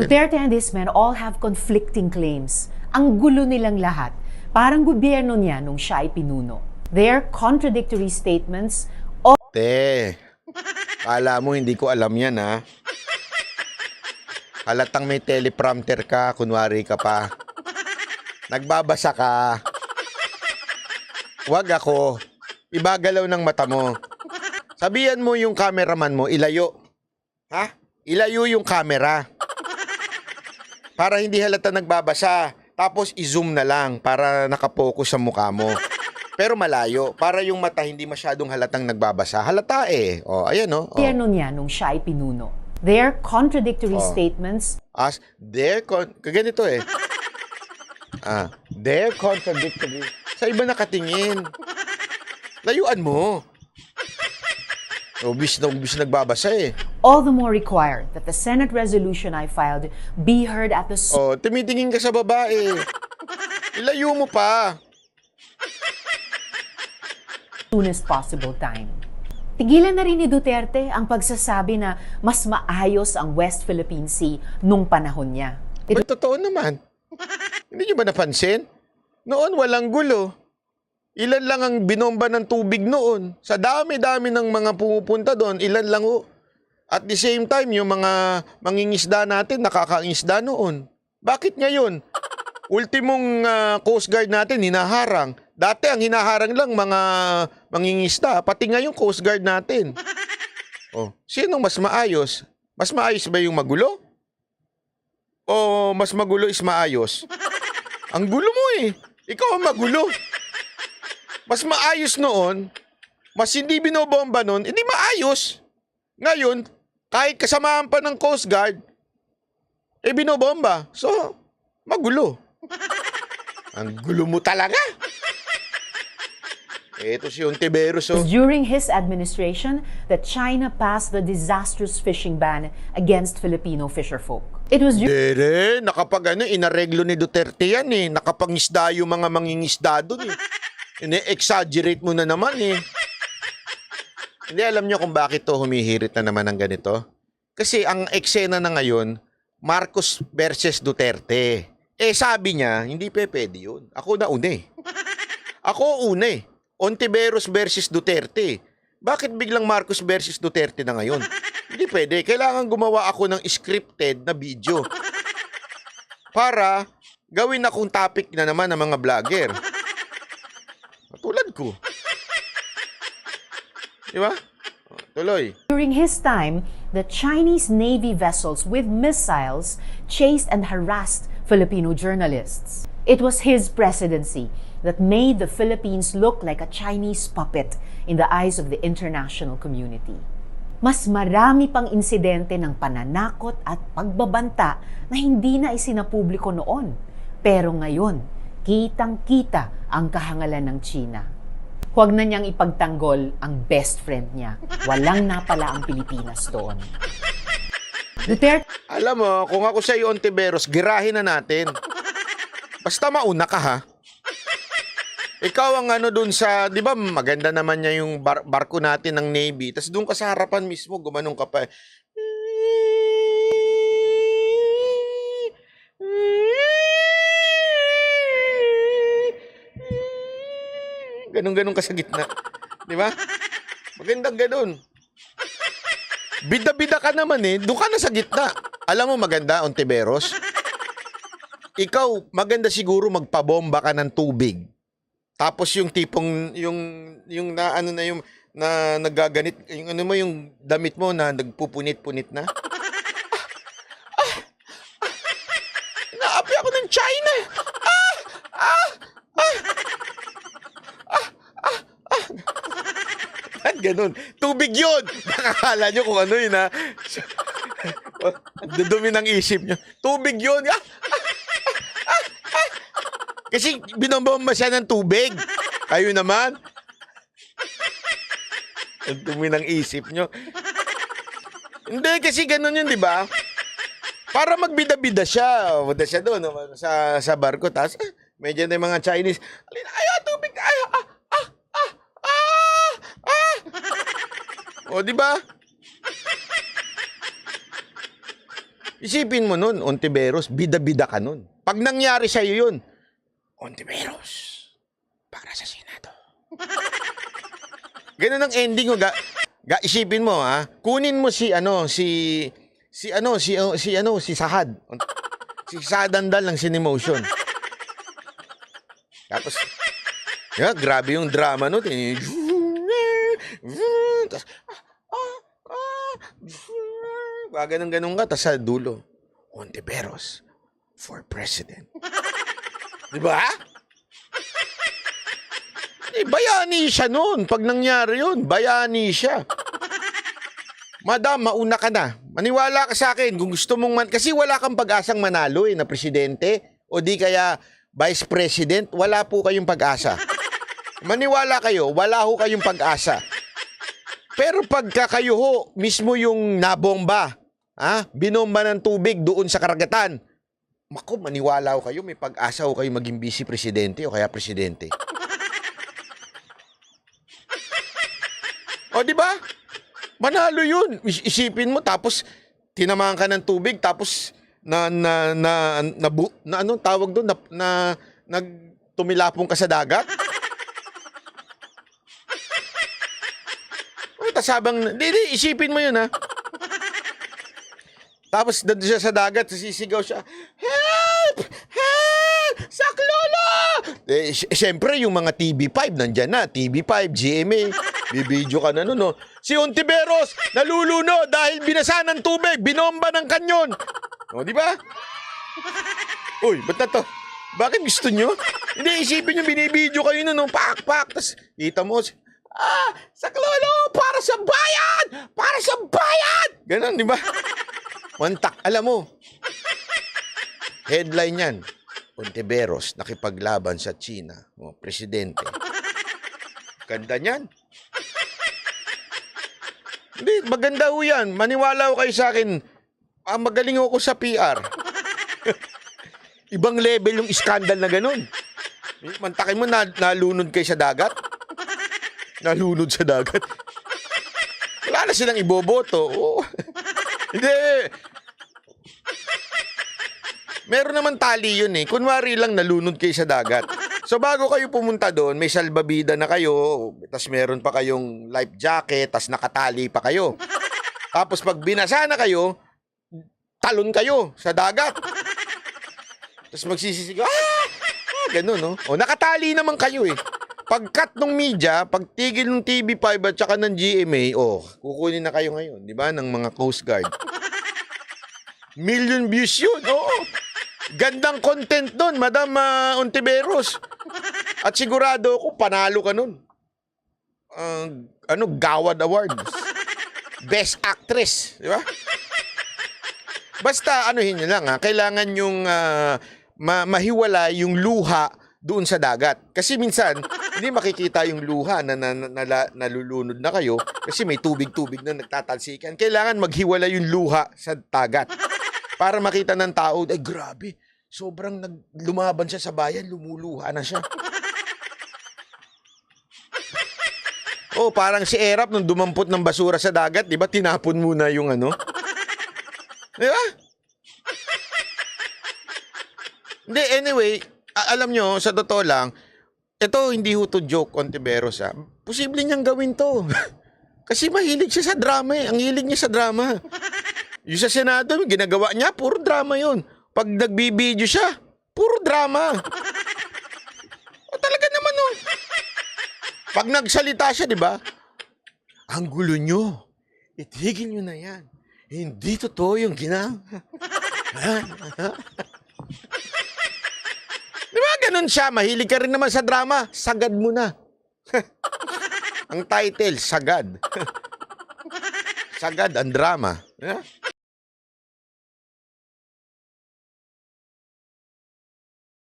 Duterte and his men all have conflicting claims. Ang gulo nilang lahat. Parang gobyerno niya nung siya ay pinuno. Their contradictory statements. Te, kala mo hindi ko alam yan, ha? Halatang may teleprompter ka, kunwari ka pa. Nagbabasa ka. Wag ako. Ibagalaw ng mata mo. Sabihan mo yung cameraman mo, ilayo. Ha? Ilayo yung camera. Para hindi halata nagbabasa. Tapos i-zoom na lang para nakapokus sa mukha mo. Pero malayo. Para yung mata hindi masyadong halatang nagbabasa. Halata eh. O, ayan o. Gobyerno niya nung siya ay pinuno. Their contradictory statements. Kaganito eh. Their contradictory. Sa iba nakatingin. Layuan mo. Ubis nagbabasa eh. All the more required that the Senate resolution I filed be heard at the Tumitingin ka sa babae. Ilayo mo pa. soonest possible time. Tigilan na rin ni Duterte ang pagsasabi na mas maayos ang West Philippine Sea nung panahon niya. Ay, totoo naman. Hindi niyo ba napansin? Noon walang gulo. Ilan lang ang binomba ng tubig noon. Sa dami-dami ng mga pumupunta doon, ilan lang o. At the same time, yung mga mangingisda natin, nakakaingisda noon. Bakit ngayon? Ultimong Coast Guard natin, hinaharang. Dati ang hinaharang lang mga mangingisda, pati ngayon Coast Guard natin. Sinong mas maayos? Mas maayos ba yung magulo? O mas magulo is maayos? Ang gulo mo eh. Ikaw ang magulo. Mas maayos noon, mas hindi binobomba noon, hindi maayos. Ngayon, kahit kasamahan pa ng Coast Guard, binobomba. So, magulo. Ang gulo mo talaga. Ito si Ontiveros. During his administration, that China passed the disastrous fishing ban against Filipino fisherfolk. It was inareglo ni Duterte yan eh. Nakapangisda yung mga mangingisda doon eh. Ine-exaggerate mo na naman eh. Hindi alam nyo kung bakit to humihirit na naman ng ganito? Kasi ang eksena na ngayon, Marcos versus Duterte. Sabi niya, hindi pwede yun. Ako na una eh. Ako una eh. Ontiveros versus Duterte. Bakit biglang Marcos versus Duterte na ngayon? Hindi pwede. Kailangan gumawa ako ng scripted na video. Para gawin akong topic na naman ng mga vlogger. Tulad ko. Di ba? Tuloy. During his time, the Chinese Navy vessels with missiles chased and harassed Filipino journalists. It was his presidency that made the Philippines look like a Chinese puppet in the eyes of the international community. Mas marami pang insidente ng pananakot at pagbabanta na hindi na isinapubliko noon. Pero ngayon, kitang-kita ang kahangalan ng China. Huwag na niyang ipagtanggol ang best friend niya. Walang napala ang Pilipinas doon. Duterte, Alam mo, kung ako sa iyo, Ontiveros, girahin na natin. Basta mauna ka ha. Ikaw ang dun sa, di ba maganda naman niya yung barko natin ng Navy. Tapos dun ka sa harapan mismo, gumanong ka pa. Ganun-ganun ka sa gitna. Di ba? Magandang ganun. Bida-bida ka naman eh. Doon ka na sa gitna. Alam mo maganda, Ontiveros? Ikaw, maganda siguro magpabomba ka ng tubig. Tapos yung tipong, yung na ano na yung, na nagaganit, yung ano mo, yung damit mo na nagpupunit-punit na. Naapi ako ng China. Ganun. Tubig yun! Nakakala nyo kung ano yun, ha? Dudumi ng isip nyo. Tubig yun! Kasi binombomba siya ng tubig. Kayo naman. Ang dumi ng isip nyo. Hindi, kasi ganun yun, di ba? Para magbida-bida siya. Wala siya doon sa barko. Tapos, medyo na yung mga Chinese. Ayaw, tubig! Ayaw! O, di ba? Isipin mo nun, Ontiveros, bida-bida ka nun. Pag nangyari sa'yo yun, Ontiveros, para sa Senado. Ganun ang ending mo. Isipin mo, ha? Kunin mo si Sahad. Si Sahad Andal ng Cinemotion. Tapos, grabe yung drama nun. Tapos, ganun ka, tapos sa dulo, Ontiveros for president. Diba? Bayani siya nun. Pag nangyari yun, bayani siya. Madam, mauna ka na. Maniwala ka sa akin kung gusto mong kasi wala kang pag-asang manalo na presidente o di kaya vice president, wala po kayong pag-asa. Maniwala kayo, wala ho kayong pag-asa. Pero pagka kayo ho, mismo yung nabomba, binomba ng tubig doon sa karagatan, maniwala ho kayo, may pag-asa ho kayo maging vice presidente o kaya presidente. O, di ba? Manalo yun. Isipin mo, tapos tinamaan ka ng tubig, tapos anong tawag doon, tumilapong ka sa dagat. Tapos isipin mo yun, ha? Tapos doon siya sa dagat, sisigaw siya, help! Help! Saklolo! Siyempre, yung mga TV5, nandyan na. TV5, GMA. Bibidyo ka na nun, no? Si Ontiveros, naluluno dahil binasa ng tubig, binomba ng kanyon. O, di ba? Uy, ba't na to? Bakit gusto nyo? Hindi, isipin nyo, binibidyo kayo nun, no? Pak. Tapos, kita mo, Saklolo, para sa bayan! Para sa bayan! Ganon, di ba? Mantak, alam mo. Headline yan. Ontiveros, nakipaglaban sa China. O, presidente. Ganda niyan. Hindi, maganda ho yan. Maniwala ho kayo sa akin. Magaling ako sa PR. Ibang level yung skandal na ganun. Mantakin mo, nalunod kayo sa dagat. Nalunod sa dagat. Wala na silang iboboto. Oh. Hindi. Meron naman tali yun eh. Kunwari lang nalunod kayo sa dagat. So bago kayo pumunta doon, may salbabida na kayo, tas meron pa kayong life jacket, tas nakatali pa kayo. Tapos pag binasa na kayo, talon kayo sa dagat. Tapos magsisisigaw, ganun, no? O, nakatali naman kayo eh. Pag-cut ng media, pagtigil ng TV5 at saka ng GMA, kukunin na kayo ngayon, di ba, ng mga Coast Guard. Million views yun, oo. Gandang content doon, Madam Ontiveros. At sigurado ako, panalo ka nun. Gawad Award. Best Actress, di ba? Basta, nyo lang, kailangan yung mahiwala yung luha doon sa dagat. Kasi minsan, hindi makikita yung luha na nalulunod na kayo kasi may tubig-tubig na nagtatalsikan. Kailangan maghiwala yung luha sa dagat. Para makita ng tao, ay grabe, sobrang lumaban siya sa bayan, lumuluha na siya. Parang si Erap nung dumampot ng basura sa dagat, di ba, tinapon muna yung Di ba? Hindi, anyway, alam nyo, sa totoo lang, ito hindi ho to joke, Ontiveros, Posible niyang gawin to. Kasi mahilig siya sa drama eh. Ang hilig niya sa drama. Yung sa Senado, ginagawa niya, puro drama yun. Pag nagbibideo siya, puro drama. Talaga naman, no. Pag nagsalita siya, di ba? Ang gulo nyo. Itigil nyo na yan. Hindi totoo yung ginagawa. Di ba ganun siya? Mahilig ka rin naman sa drama. Sagad mo na. Ang title, Sagad. Sagad ang drama.